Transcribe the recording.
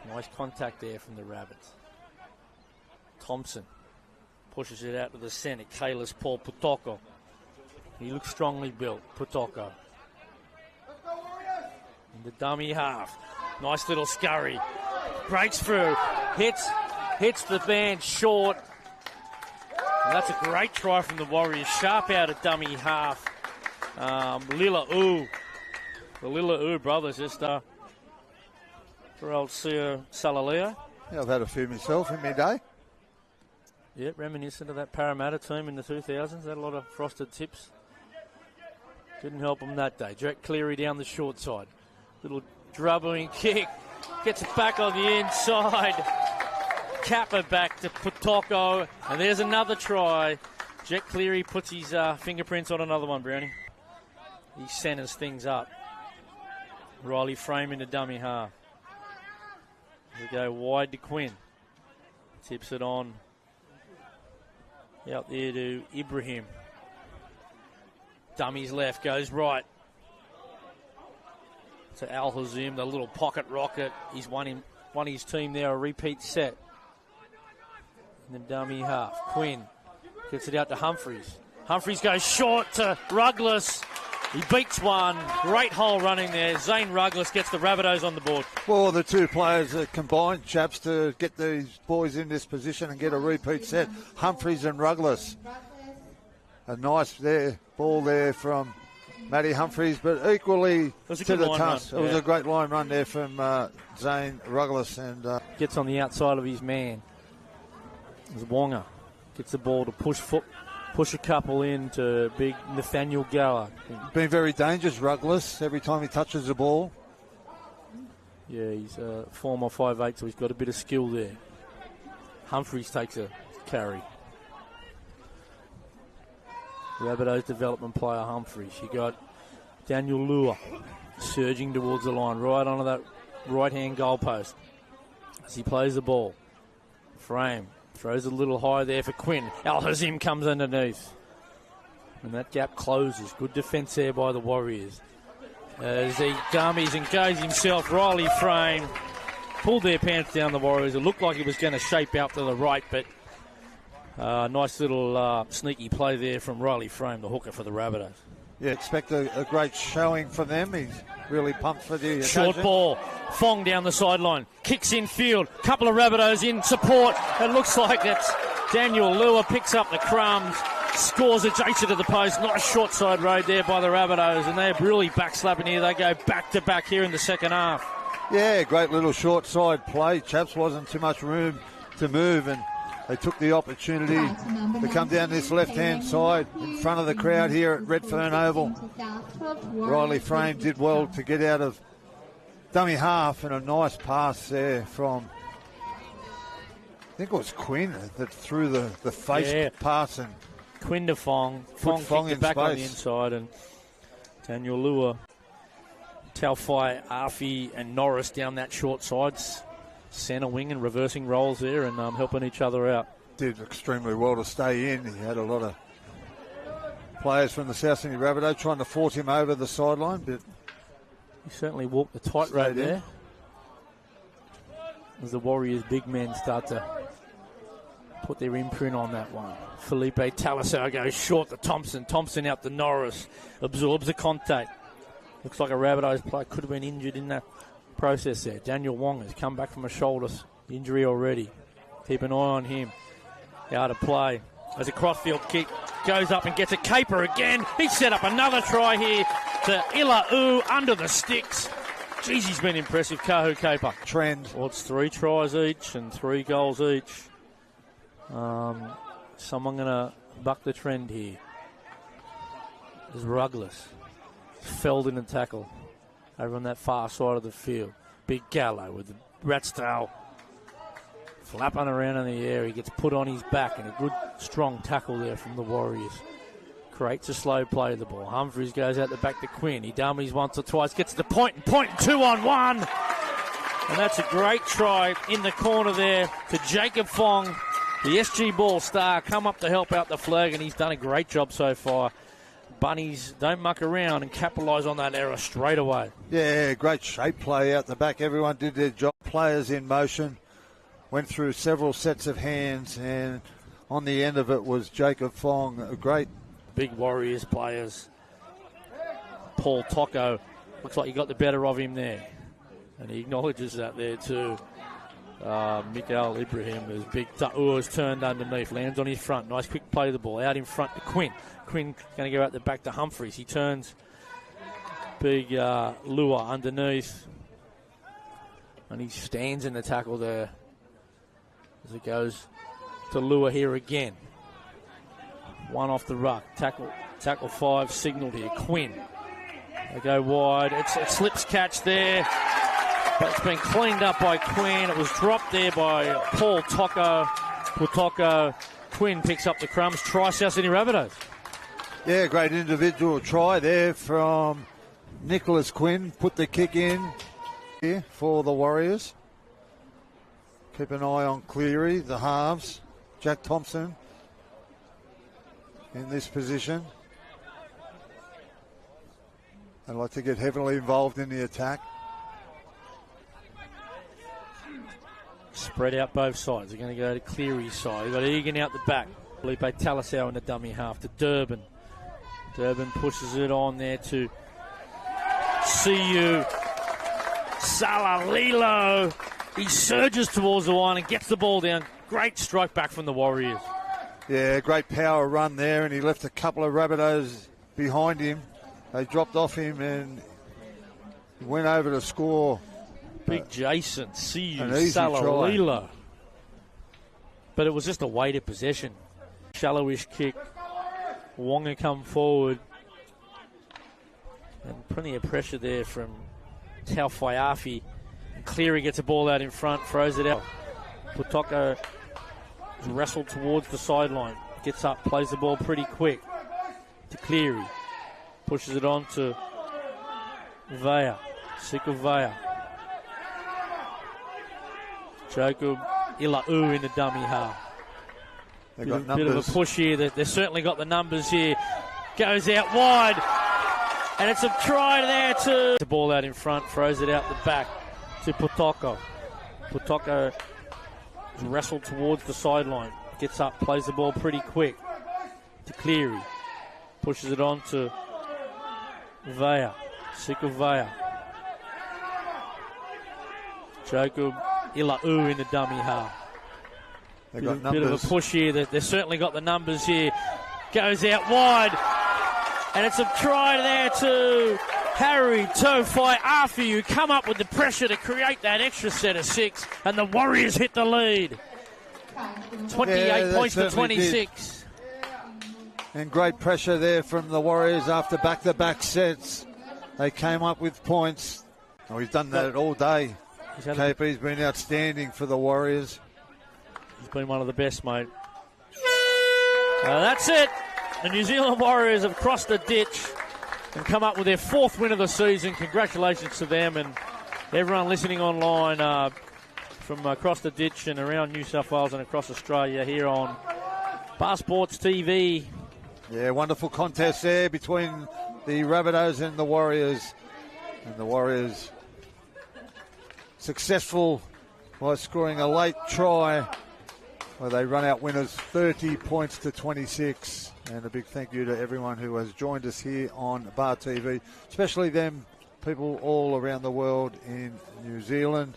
Nice contact there from the Rabbits. Thompson pushes it out to the centre. Kailis Paul Putoko. He looks strongly built, Putoko. In the dummy half. Nice little scurry. Breaks through. Hits the band short. And that's a great try from the Warriors. Sharp out at dummy half. Lila Ooh. The Lila Ooh brothers just for old Sir Salaleo. Yeah, I've had a few myself in my day. Yeah, reminiscent of that Parramatta team in the 2000s. Had a lot of frosted tips. Didn't help them that day. Jack Cleary down the short side. Little drubbing kick. Gets it back on the inside. Kappa back to Putoko. And there's another try. Jack Cleary puts his fingerprints on another one, Brownie. He centers things up. Riley Frame into dummy half. We go wide to Quinn. Tips it on. Out there to Ibrahim. Dummies left, goes right. To Al Hazim, the little pocket rocket. He's won his team there a repeat set. In the dummy half. Quinn gets it out to Humphries. Humphries goes short to Ruggles. He beats one. Great hole running there. Zane Ruggles gets the Rabbitohs on the board. Well, the two players are combined, chaps, to get these boys in this position and get a repeat set. Humphries and Ruggles. A nice ball there from Matty Humphries, but equally to the tusk. It was a great line run there from Zane Ruggles. And gets on the outside of his man. Wonga gets the ball to push a couple in to big Nathaniel Gower. Been very dangerous, Ruggles, every time he touches the ball. Yeah, he's a former 5'8", so he's got a bit of skill there. Humphries takes a carry. Rabbitohs development player Humphries. You got Daniel Lua surging towards the line, right onto that right-hand goalpost as he plays the ball. Frame throws a little high there for Quinn. Al Hazim comes underneath. And that gap closes. Good defence there by the Warriors. As he dummies and goes himself, Riley Frame pulled their pants down, the Warriors. It looked like it was going to shape out to the right, but nice little sneaky play there from Riley Frame, the hooker for the Rabbitohs. Yeah, expect a great showing from them. He's really pumped for the short occasion. Ball. Fong down the sideline. Kicks in field. Couple of Rabbitohs in support. It looks like it's Daniel Lua picks up the crumbs. Scores adjacent to the post. Nice short side road there by the Rabbitohs. And they're really backslapping here. They go back to back here in the second half. Yeah, great little short side play. Chaps, wasn't too much room to move, and they took the opportunity to come down this left-hand side in front of the crowd here at Redfern Oval. Riley Frame did well to get out of dummy half, and a nice pass there from, I think it was Quinn that threw the face pass. And Quinn to Fong. Fong kicked it back on the inside, and Daniel Lua, Taufai, Arfi and Norris down that short side. Centre wing and reversing roles there and helping each other out. Did extremely well to stay in. He had a lot of players from the South Sydney Rabbitohs trying to force him over the sideline, but he certainly walked the tightrope there. As the Warriors' big men start to put their imprint on that one. Felipe Talisaur goes short to Thompson. Thompson out to Norris. Absorbs the contact. Looks like a Rabbitohs player could have been injured in that process there. Daniel Wong has come back from a shoulder injury already. Keep an eye on him. Out of play. As a crossfield kick goes up and gets a caper again. He set up another try here to Ilau under the sticks. Jeez, he's been impressive, Kahu Caper. Trend. Well, it's 3 tries each and 3 goals each. Someone going to buck the trend here. There's Ruggles. Felled in a tackle over on that far side of the field. Big Gallo with the rat's tail flapping around in the air. He gets put on his back, and a good strong tackle there from the Warriors. Creates a slow play of the ball. Humphries goes out the back to Quinn. He dummies once or twice, gets to the point, and 2-on-1. And that's a great try in the corner there to Jacob Fong, the SG Ball star, come up to help out the Flegg, and he's done a great job so far. Bunnies don't muck around and capitalise on that error straight away. Yeah, great shape play out the back. Everyone did their job. Players in motion. Went through several sets of hands, and on the end of it was Jacob Fong. A great. Big Warriors players. Paul Tocco. Looks like he got the better of him there. And he acknowledges that there too. Mikael Ibrahim is big. Ta'ua's turned underneath. Lands on his front. Nice quick play of the ball. Out in front to Quinn. Quinn going to go out the back to Humphreys. He turns. Big Lua underneath. And he stands in the tackle there. As it goes to Lua here again. One off the ruck. Tackle 5 signalled here. Quinn. They go wide. It slips catch there. But it's been cleaned up by Quinn. It was dropped there by Paul Tocco. Quinn picks up the crumbs. Try South Sydney Rabbitohs. Yeah, great individual try there from Nicholas Quinn. Put the kick in here for the Warriors. Keep an eye on Cleary, the halves. Jack Thompson in this position. They like to get heavily involved in the attack. Spread out both sides. They're going to go to Cleary's side. They've got Egan out the back. Felipe Talasau in the dummy half to Durbin. Durbin pushes it on there to CU. Salalilo. He surges towards the line and gets the ball down. Great strike back from the Warriors. Yeah, great power run there, and he left a couple of Rabbitohs behind him. They dropped off him and he went over to score. Big Jason, CU, Salalilo. But it was just a weighted possession. Shallowish kick. Wonga come forward. And plenty of pressure there from Tau Faiafi. And Cleary gets a ball out in front, throws it out. Putoko is wrestled towards the sideline. Gets up, plays the ball pretty quick to Cleary. Pushes it on to Vea. Sika Vea. Jacob Ilau in the dummy half. Bit of a push here. They've certainly got the numbers here. Goes out wide. And it's a try there too. The ball out in front, throws it out the back to Putoko. Putoko is wrestled towards the sideline. Gets up, plays the ball pretty quick to Cleary. Pushes it on to Vea. Sika Vea. Jacob Ilau in the dummy half. Bit of a push here. They've certainly got the numbers here. Goes out wide. And it's a try there to Harry Tofai Afi, who come up with the pressure to create that extra set of 6. And the Warriors hit the lead. 28 points to 26. And great pressure there from the Warriors after back-to-back sets. They came up with points. Oh, he's done that all day. KP's been outstanding for the Warriors. He's been one of the best, mate. That's it. The New Zealand Warriors have crossed the ditch and come up with their 4th win of the season. Congratulations to them and everyone listening online from across the ditch and around New South Wales and across Australia here on Bar Sports TV. Yeah, wonderful contest there between the Rabbitohs and the Warriors. And the Warriors successful by scoring a late try where they run out winners 30 points to 26. And a big thank you to everyone who has joined us here on Bar TV, especially them people all around the world in New Zealand.